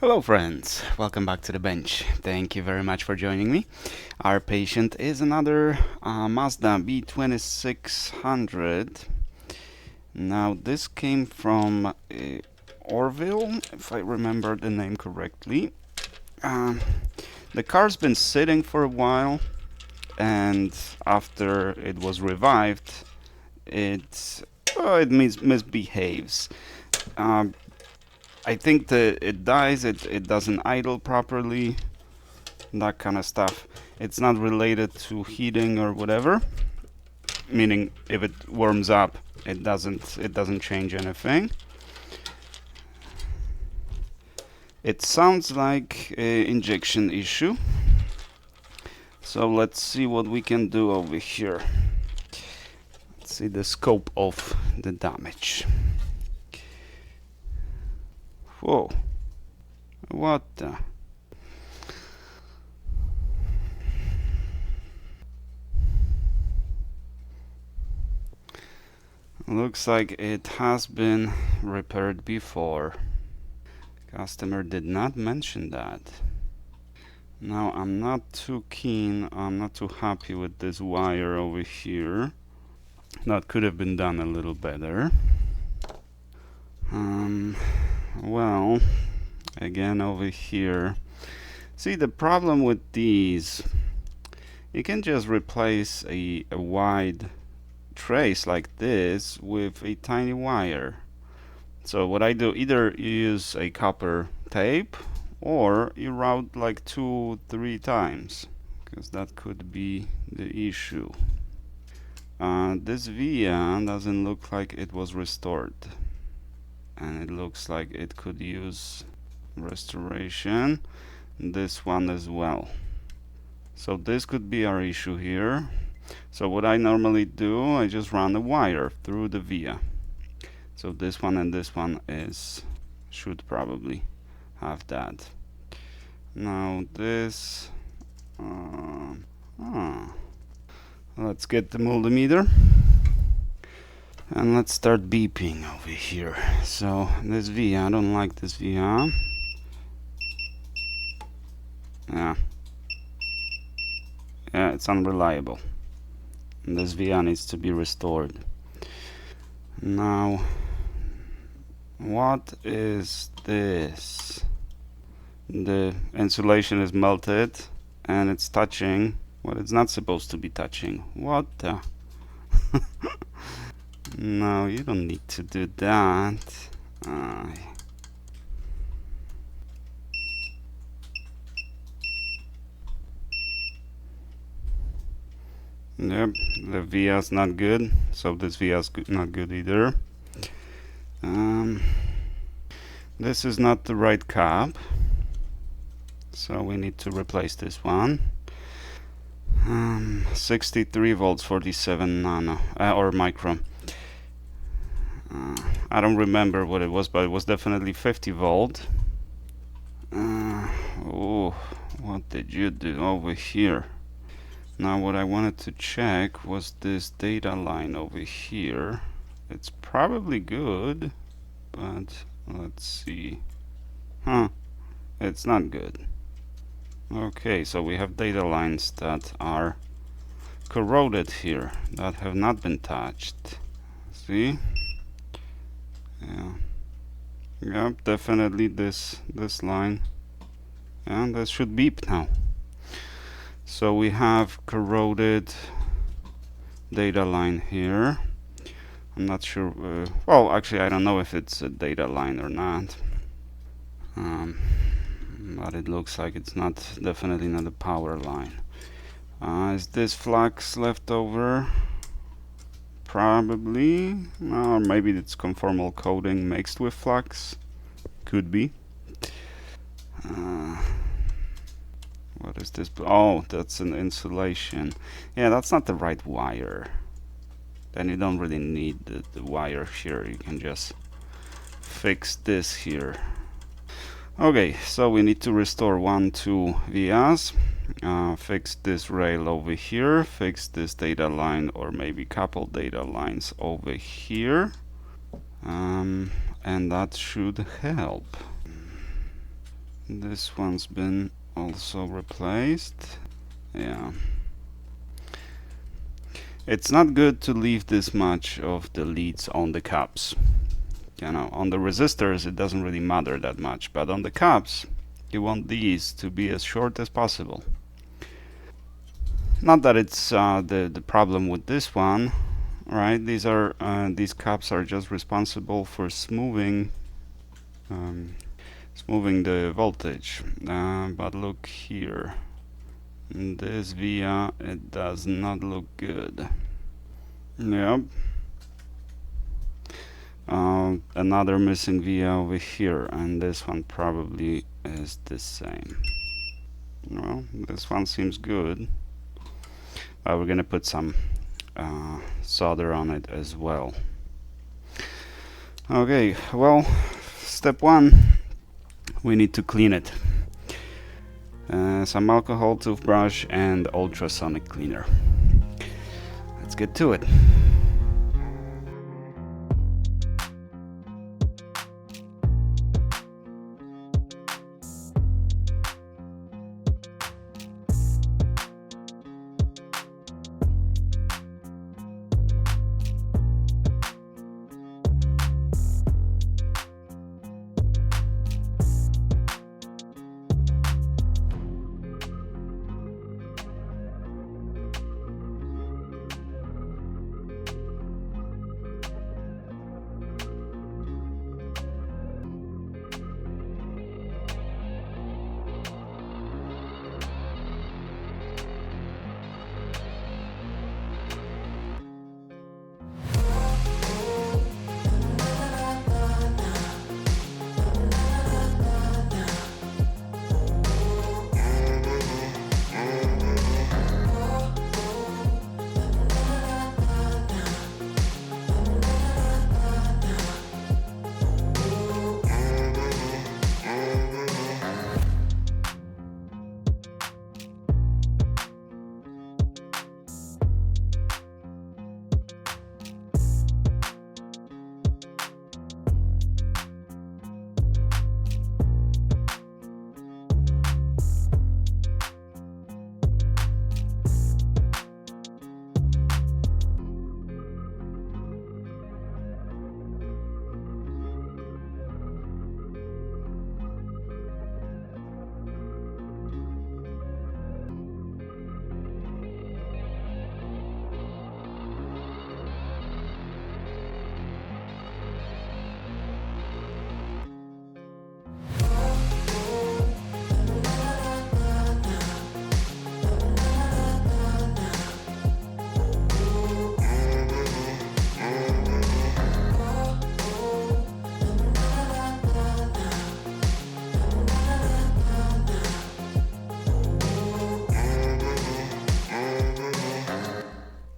Hello friends, welcome back to the bench. Thank you very much for joining me. Our patient is another Mazda b2600. Now this came from Orville, if I remember the name correctly. The car's been sitting for a while, and after it was revived, it misbehaves. I think that it dies, it doesn't idle properly, that kind of stuff. It's not related to heating or whatever, meaning if it warms up, it doesn't change anything. It sounds like an injection issue. So let's see what we can do over here. Let's see the scope of the damage. Whoa. What the? Looks like it has been repaired before. Customer did not mention that. Now I'm not too happy with this wire over here. That could have been done a little better. Well, again over here. See, the problem with these, you can just replace a wide trace like this with a tiny wire. So what I do, either you use a copper tape or you route like 2-3 times, because that could be the issue. This via doesn't look like it was restored, and it looks like it could use restoration. This one as well. So this could be our issue here. So what I normally do, I just run a wire through the via. So this one and this one should probably have that. Now this, let's get the multimeter and let's start beeping over here. So this via, I don't like this via. Yeah, it's unreliable. And this via needs to be restored. Now, what is this? The insulation is melted and it's touching what it's not supposed to be touching. What the? No, you don't need to do that. Yep, the via is not good, so this via is not good either. This is not the right cap, so we need to replace this one. 63 volts, 47 nano or micro. I don't remember what it was, but it was definitely 50 volt. Oh, what did you do over here? Now what I wanted to check was this data line over here. It's probably good, but let's see. It's not good. Okay, so we have data lines that are corroded here, that have not been touched. See? Yep, definitely this line. And this should beep now. So we have corroded data line here. I'm not sure, well actually I don't know if it's a data line or not, but it looks like it's definitely not a power line. Is this flux left over? Probably, or maybe it's conformal coating mixed with flux, could be. What is this? Oh, that's an insulation. Yeah, that's not the right wire. Then you don't really need the wire here. You can just fix this here. Okay, so we need to restore 2 vias. Fix this rail over here. Fix this data line, or maybe couple data lines over here. And that should help. This one's been also replaced. Yeah. It's not good to leave this much of the leads on the cups. You know, on the resistors it doesn't really matter that much, but on the cups you want these to be as short as possible. Not that it's the problem with this one, right? These cups are just responsible for smoothing the voltage. But look here, in this via it does not look good. Yep. Another missing via over here, and this one probably is the same. Well, this one seems good. We're gonna put some solder on it as well. Okay, well, step one, we need to clean it. Some alcohol, toothbrush, and ultrasonic cleaner. Let's get to it.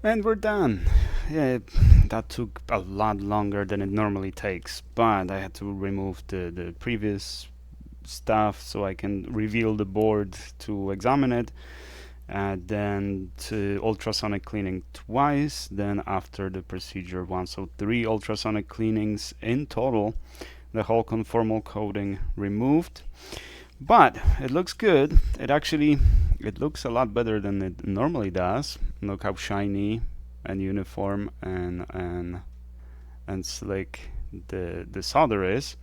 And we're done. Yeah, that took a lot longer than it normally takes, but I had to remove the previous stuff so I can reveal the board to examine it. Then to ultrasonic cleaning twice, then after the procedure once. So 3 ultrasonic cleanings in total, the whole conformal coating removed. But it looks good. It looks a lot better than it normally does. Look how shiny and uniform and slick the solder is.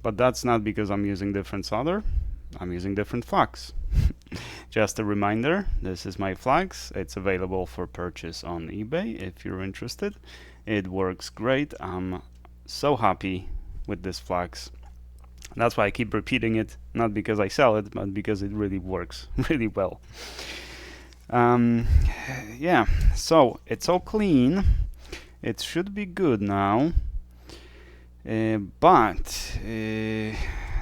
But that's not because I'm using different solder. I'm using different flux. Just a reminder, this is my flux. It's available for purchase on eBay if you're interested. It works great. I'm so happy with this flux. That's why I keep repeating it, not because I sell it, but because it really works really well. Yeah, so it's all clean. It should be good now. But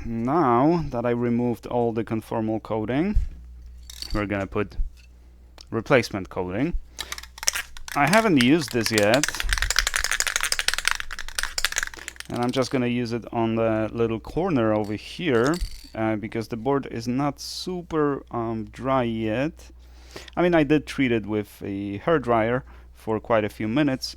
now that I removed all the conformal coating, we're gonna put replacement coating. I haven't used this yet, and I'm just gonna use it on the little corner over here because the board is not super dry yet. I mean, I did treat it with a hair dryer for quite a few minutes,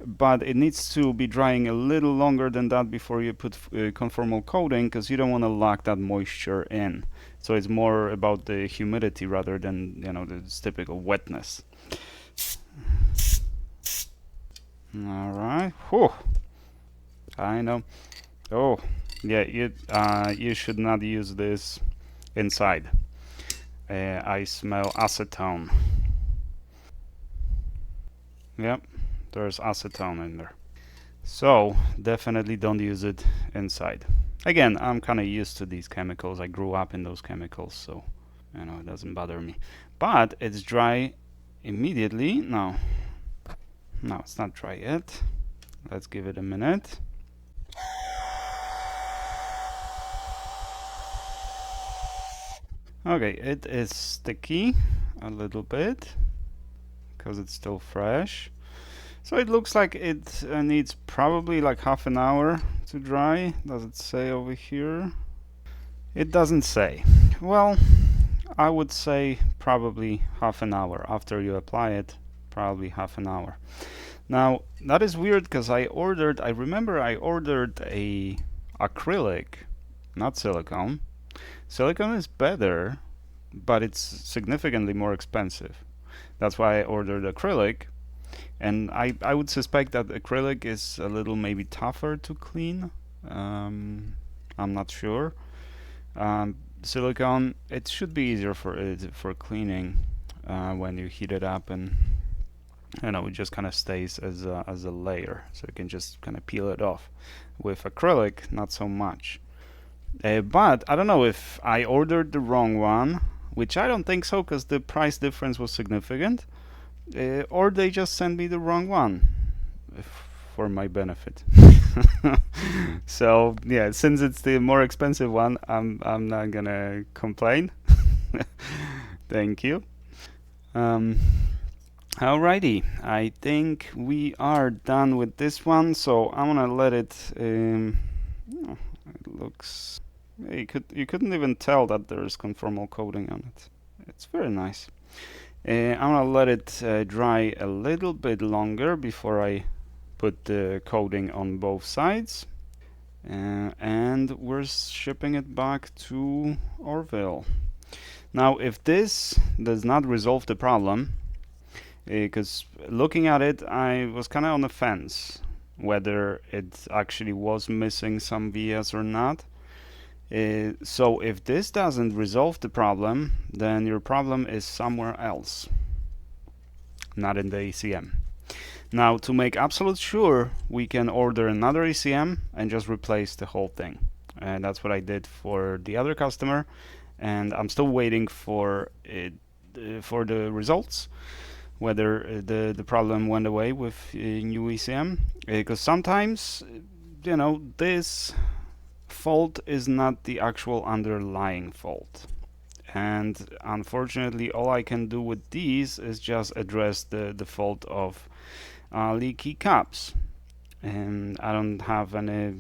but it needs to be drying a little longer than that before you put conformal coating, because you don't want to lock that moisture in. So it's more about the humidity rather than, you know, the typical wetness. All right. Whew. I know. Oh, yeah. You should not use this inside. I smell acetone. Yep, there's acetone in there. So definitely don't use it inside. Again, I'm kind of used to these chemicals. I grew up in those chemicals, so you know it doesn't bother me. But it's dry immediately. No, it's not dry yet. Let's give it a minute. Okay, it is sticky a little bit because it's still fresh. So it looks like it needs probably like half an hour to dry. Does it say over here? It doesn't say. Well, I would say probably half an hour after you apply it, probably half an hour. Now, that is weird because I remember I ordered a acrylic, not silicone. Silicone is better, but it's significantly more expensive. That's why I ordered acrylic. And I would suspect that acrylic is a little maybe tougher to clean. I'm not sure. Silicone, it should be easier for cleaning when you heat it up, and you know it just kind of stays as a layer, so you can just kind of peel it off. With acrylic, not so much. But I don't know if I ordered the wrong one, which I don't think so, because the price difference was significant. Or they just sent me the wrong one for my benefit. So yeah, since it's the more expensive one, I'm not gonna complain. Thank you. Alrighty, I think we are done with this one, so I'm gonna let it. Oh, it looks. You couldn't even tell that there's conformal coating on it. It's very nice. I'm gonna let it dry a little bit longer before I put the coating on both sides, and we're shipping it back to Orville. Now, if this does not resolve the problem, because looking at it, I was kind of on the fence whether it actually was missing some vias or not. So if this doesn't resolve the problem, then your problem is somewhere else, not in the ECM. Now, to make absolute sure, we can order another ECM and just replace the whole thing. And that's what I did for the other customer, and I'm still waiting for it, for the results, whether the problem went away with new ECM, because sometimes, you know, this fault is not the actual underlying fault, and unfortunately all I can do with these is just address the fault of leaky caps, and I don't have any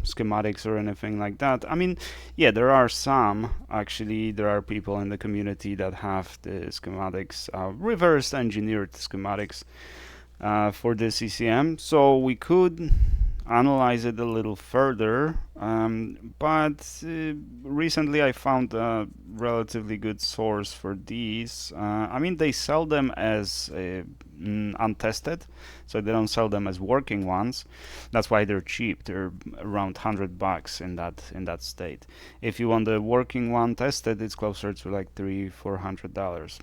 schematics or anything like that. I mean, yeah, there are some, actually there are people in the community that have the schematics, reverse engineered schematics for this ECM, so we could analyze it a little further, but recently I found a relatively good source for these. I mean, they sell them as untested, so they don't sell them as working ones. That's why they're cheap. They're around $100 in that state. If you want the working one tested, it's closer to like $300-400.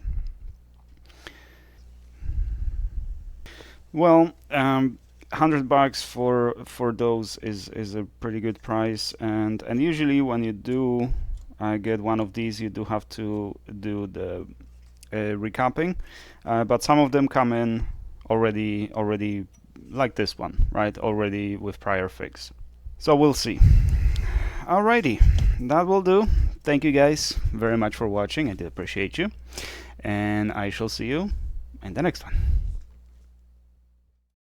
Well, $100 for those is a pretty good price, and usually when you do get one of these, you do have to do the recapping, but some of them come in already like this one, right? Already with prior fix. So we'll see. Alrighty, that will do. Thank you guys very much for watching. I do appreciate you, and I shall see you in the next one.